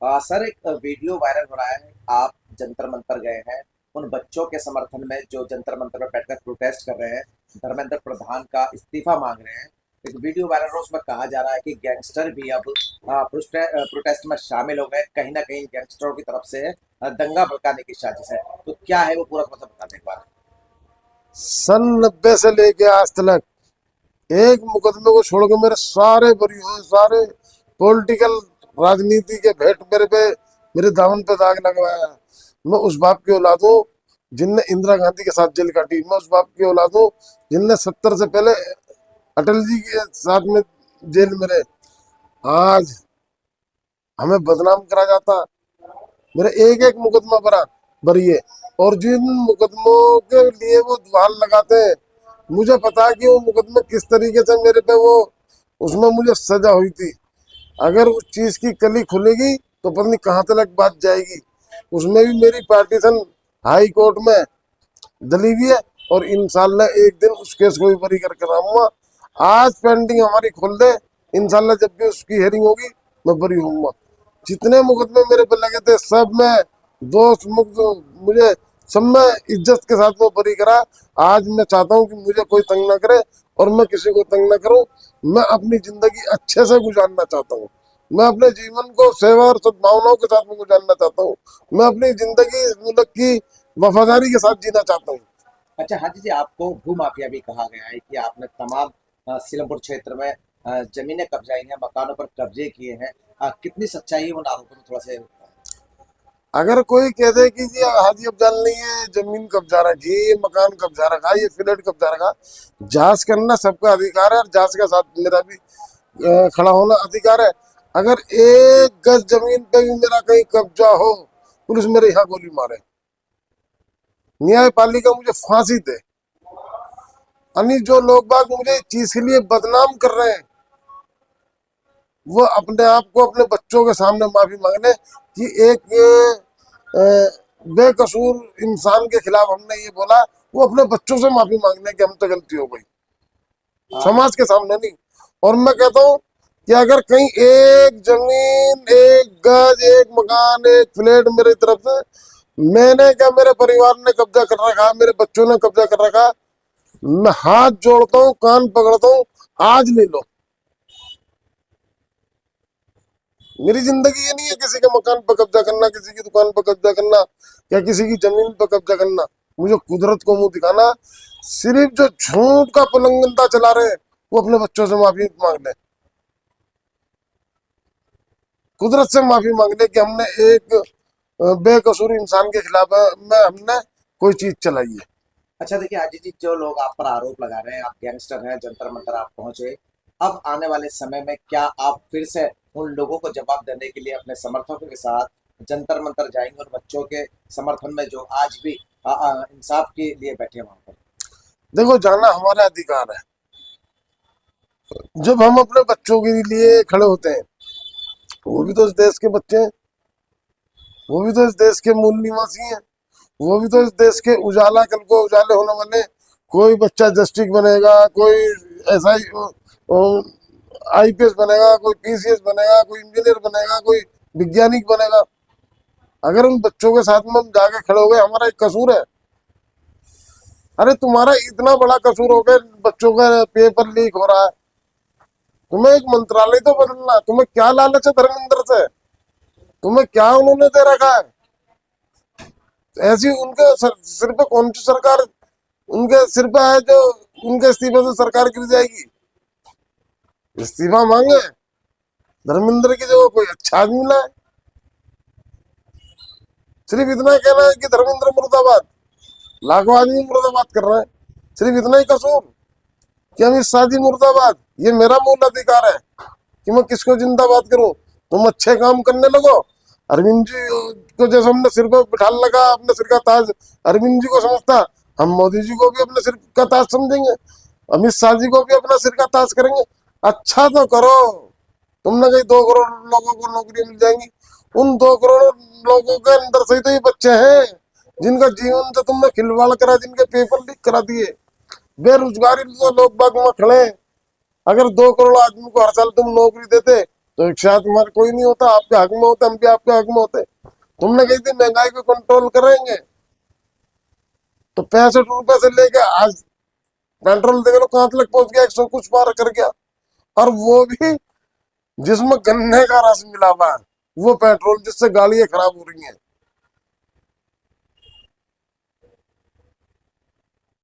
Sir एक video viral हो रहा है। आप जंतर मंतर गए हैं उन बच्चों के समर्थन में जो जंतर मंतर पर बैठकर प्रोटेस्ट कर रहे हैं, धर्मेंद्र प्रधान का इस्तीफा मांग रहे हैं। एक वीडियो वायरल हो रहा है, उसमें कहा जा रहा है कि गैंगस्टर भी अब प्रोटेस्ट में शामिल हो गए। कहीं ना कहीं गैंगस्टरों की तरफ से दंगा भड़काने की साजिश है। तो क्या है वो पूरा थोड़ा सा बता दें एक बार। सन 90 से लेके आज तक एक मुकदमे को छोड़ के मेरे सारे बरी हुए, सारे पॉलिटिकल राजनीति के भेंट मेरे दामन पे दाग लगवाया। मैं उस बाप की औलाद हूँ जिनने इंदिरा गांधी के साथ जेल काटी। मैं उस बाप की औलाद हूँ जिनने 70 से पहले अटल जी के साथ में जेल में रहे। आज हमें बदनाम करा जाता। मेरे एक एक मुकदमा भरी है। और जिन मुकदमों के लिए वो दुहार लगाते हैं, मुझे पता है कि वो मुकदमे किस तरीके से मेरे पे वो उसमें मुझे सजा हुई थी। अगर उस चीज की कली खुलेगी तो पता नहीं कहाँ तक बात जाएगी। उसमें भी मेरी पार्टीशन हाई कोर्ट में दली हुई है और इंशाल्लाह एक दिन उस केस को भी बरी करके लाऊंगा। आज पेंडिंग हमारी खोल दे, इंशाल्लाह जब भी उसकी हेयरिंग होगी मैं बरी होऊंगा। जितने मुकदमे मेरे पे लगे थे सब में दोस्त मुक्त, मुझे सब में इज्जत के साथ वो बरी करा। आज मैं चाहता हूँ कि मुझे कोई तंग ना करे और मैं किसी को तंग ना करूँ। मैं अपनी जिंदगी अच्छे से गुजारना चाहता हूँ। मैं अपने जीवन को सेवा और सद्भावनाओं के साथ में गुजारना चाहता हूँ। मैं अपनी जिंदगी मुल्क की वफादारी के साथ जीना चाहता हूँ। अच्छा हाजी जी, आपको भू माफिया भी कहा गया है कि आपने तमाम सीलमपुर क्षेत्र में जमीनें कब्जाई हैं, मकानों पर कब्जे किए हैं। कितनी सच्चाई है उन आरोपों में, थोड़ा सा अगर कोई कह दे कि जी हाजी अफजाल नहीं है, जमीन कब्जा रखी, ये मकान कब्जा रखा, ये फ्लैट कब्जा रखा, जांच करना सबका अधिकार है और जांच के साथ मेरा भी खड़ा होना अधिकार है। अगर एक गज जमीन पे भी मेरा कहीं कब्जा हो, पुलिस मेरे यहाँ गोली मारे, न्यायपालिका मुझे फांसी दे। यानी जो लोग बाग मुझे इस चीज के लिए बदनाम कर रहे हैं, वो अपने आप को अपने बच्चों के सामने माफी मांग ले कि एक अ, बेकसूर इंसान के खिलाफ हमने ये बोला। वो अपने बच्चों से माफी मांग ले कि हम तो गलती हो गई, समाज के सामने नहीं। और मैं कहता हूँ कि अगर कहीं एक जमीन, एक गज, एक मकान, एक फ्लैट मेरी तरफ से, मैंने क्या मेरे परिवार ने कब्जा कर रखा, मेरे बच्चों ने कब्जा कर रखा, मैं हाथ जोड़ता हूँ, कान पकड़ता हूँ, आज ले लो। मेरी जिंदगी ये नहीं है किसी के मकान पर कब्जा करना, किसी की दुकान पर कब्जा करना या किसी की जमीन पर कब्जा करना। मुझे कुदरत को मुंह दिखाना। सिर्फ जो झूठ का पुलंगनता चला रहे हैं, वो अपने बच्चों से माफी मांग ले, कुदरत से माफी मांग ले कि हमने एक बेकसूर इंसान के खिलाफ में हमने कोई चीज चलाई है। अच्छा देखिए हाजी जी, जो लोग आप पर आरोप लगा रहे हैं, आप गैंगस्टर हैं, जंतर मंतर आप पहुंचे। अब आने वाले समय में क्या आप फिर से उन लोगों को जवाब देने के लिए अपने समर्थकों के साथ जंतर मंतर जाएंगे और बच्चों के समर्थन में जो आज भी इंसाफ के लिए बैठे हैं वहां पर। देखो, जाना हमारा अधिकार है। जब हम अपने बच्चों के लिए खड़े होते हैं, वो भी तो इस देश के बच्चे हैं, वो भी तो इस देश के मूल निवासी हैं, वो भी तो इस देश के उजाला, कल को उजाले होने वाले। कोई बच्चा जस्टिस बनेगा, कोई ऐसा आईपीएस बनेगा, कोई पीसीएस बनेगा, कोई इंजीनियर बनेगा, कोई वैज्ञानिक बनेगा। अगर उन बच्चों के साथ में हम जाके खड़े हो गए, हमारा एक कसूर है। अरे तुम्हारा इतना बड़ा कसूर हो गया, बच्चों का पेपर लीक हो रहा है, तुम्हें एक मंत्रालय तो बदलना। तुम्हें क्या लालच है धर्मेंद्र से? तुम्हें क्या उन्होंने दे रखा है? ऐसी उनके सिर पे कौन सी सरकार उनके सिर पे है जो उनके इस्तीफे से सरकार गिर जाएगी? इस्तीफा मांगे, धर्मेंद्र की जगह कोई अच्छा आदमी लाए। सिर्फ इतना कहना है कि धर्मेंद्र मुर्दाबाद, लाखों आदमी मुर्दाबाद कर रहे हैं। सिर्फ इतना ही कसूर कि अमित शाह जी मुर्दाबाद। ये मेरा मूल अधिकार है कि मैं किसको जिंदाबाद करूं। तुम अच्छे काम करने लगो। अरविंद जी को जैसे हमने सिर पर बिठा लगा, अपने सिर का ताज अरविंद जी को समझता, हम मोदी जी को भी अपने सिर का ताज समझेंगे, अमित शाह जी को भी अपना सिर का ताज करेंगे। अच्छा तो करो। तुमने कहीं 2 करोड़ लोगों को नौकरी मिल जाएंगी। उन 2 करोड़ लोगों के अंदर से ही तो ये बच्चे हैं जिनका जीवन से तुमने खिलवाड़ करा, जिनके पेपर लीक करा दिए। बेरोजगारी तो लोग बाग में खड़े हैं। अगर 2 करोड़ आदमी को हर साल तुम नौकरी देते तो एक साथ हमारा कोई नहीं होता, आपके हक में होता, हम भी आपके हक में होते। तुमने कही थी महंगाई को कंट्रोल करेंगे, तो 65 रुपए से लेके आज पेट्रोल देख लो कहां तक पहुंच गया, 100 कुछ पार कर गया। और वो भी जिसमें गन्ने का रस मिला हुआ है, वो पेट्रोल जिससे गाड़ियां खराब हो रही हैं।